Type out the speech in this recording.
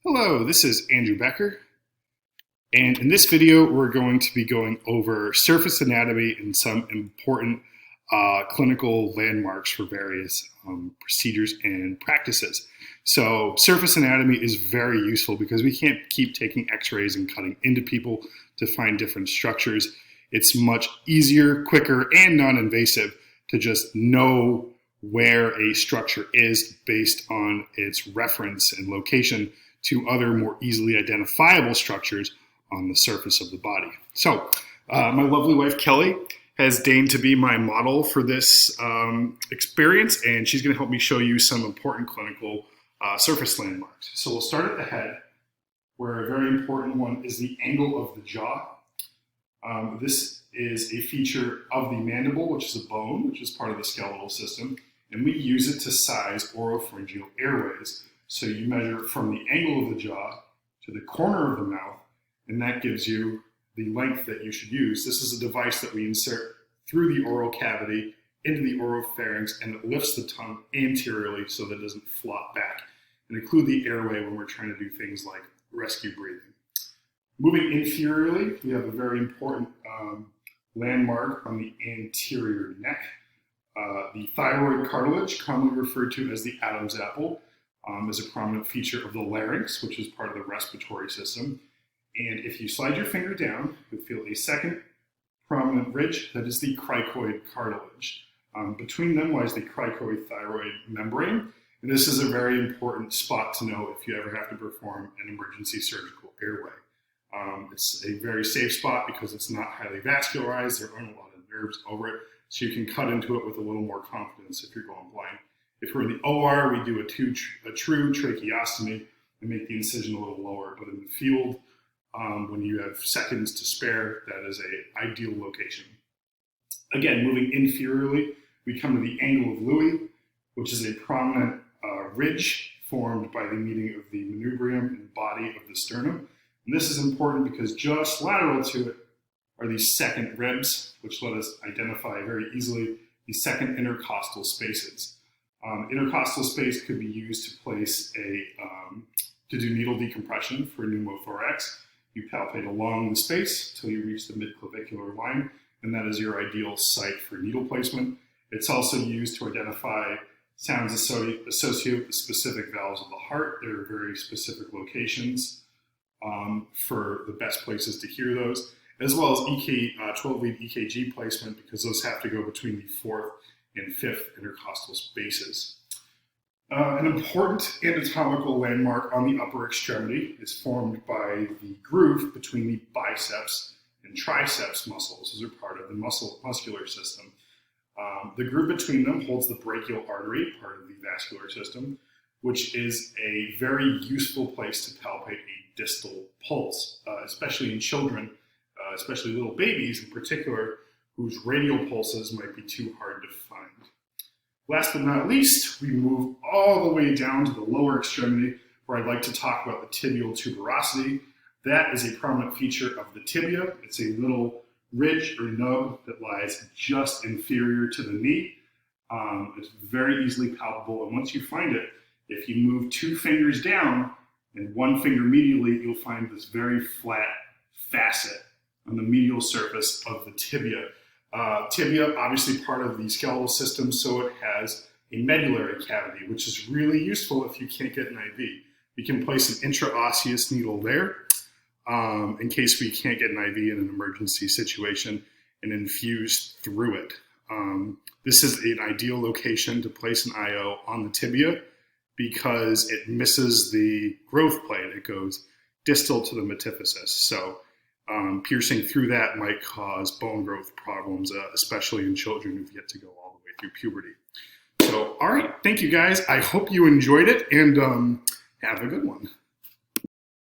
Hello, this is Andrew Becker, and in this video we're going to be going over surface anatomy and some important clinical landmarks for various procedures and practices. So surface anatomy is very useful because we can't keep taking x-rays and cutting into people to find different structures. It's much easier, quicker, and non-invasive to just know where a structure is based on its reference and location to other more easily identifiable structures on the surface of the body. So my lovely wife Kelly has deigned to be my model for this experience, and she's going to help me show you some important clinical surface landmarks. So we'll start at the head, where a very important one is the angle of the jaw. This is a feature of the mandible, which is a bone, which is part of the skeletal system, and we use it to size oropharyngeal airways. So you measure from the angle of the jaw to the corner of the mouth, and that gives you the length that you should use. This is a device that we insert through the oral cavity into the oropharynx, and it lifts the tongue anteriorly so that it doesn't flop back, and include the airway when we're trying to do things like rescue breathing. Moving inferiorly, we have a very important landmark on the anterior neck. The thyroid cartilage, commonly referred to as the Adam's apple, is a prominent feature of the larynx, which is part of the respiratory system. And if you slide your finger down, you'll feel a second prominent ridge, that is the cricoid cartilage. Between them lies the cricoid-thyroid membrane, and this is a very important spot to know if you ever have to perform an emergency surgical airway. It's a very safe spot because it's not highly vascularized, there aren't a lot of nerves over it, so you can cut into it with a little more confidence if you're going blind. If we're in the OR, we do a true tracheostomy and make the incision a little lower. But in the field, when you have seconds to spare, that is an ideal location. Again, moving inferiorly, we come to the angle of Louis, which is a prominent ridge formed by the meeting of the manubrium and body of the sternum. And this is important because just lateral to it are these second ribs, which let us identify very easily the second intercostal spaces. Intercostal space could be used to place to do needle decompression for pneumothorax. You palpate along the space till you reach the midclavicular line, and that is your ideal site for needle placement. It's also used to identify sounds associated with the specific valves of the heart. There are very specific locations for the best places to hear those, as well as 12-lead EKG placement, because those have to go between the fourth and fifth intercostal spaces. An important anatomical landmark on the upper extremity is formed by the groove between the biceps and triceps muscles. Those are part of the muscular system. The groove between them holds the brachial artery, part of the vascular system, which is a very useful place to palpate a distal pulse, especially in children, especially little babies in particular, whose radial pulses might be too hard to find. Last but not least, we move all the way down to the lower extremity, where I'd like to talk about the tibial tuberosity. That is a prominent feature of the tibia. It's a little ridge or nub that lies just inferior to the knee. It's very easily palpable, and once you find it, if you move two fingers down and one finger medially, you'll find this very flat facet on the medial surface of the tibia. Tibia, obviously part of the skeletal system, so it has a medullary cavity, which is really useful if you can't get an IV. We can place an intraosseous needle there in case we can't get an IV in an emergency situation and infuse through it. This is an ideal location to place an IO on the tibia because it misses the growth plane. It goes distal to the metaphysis. So piercing through that might cause bone growth problems, especially in children who've yet to go all the way through puberty. So, all right, thank you guys. I hope you enjoyed it, and have a good one.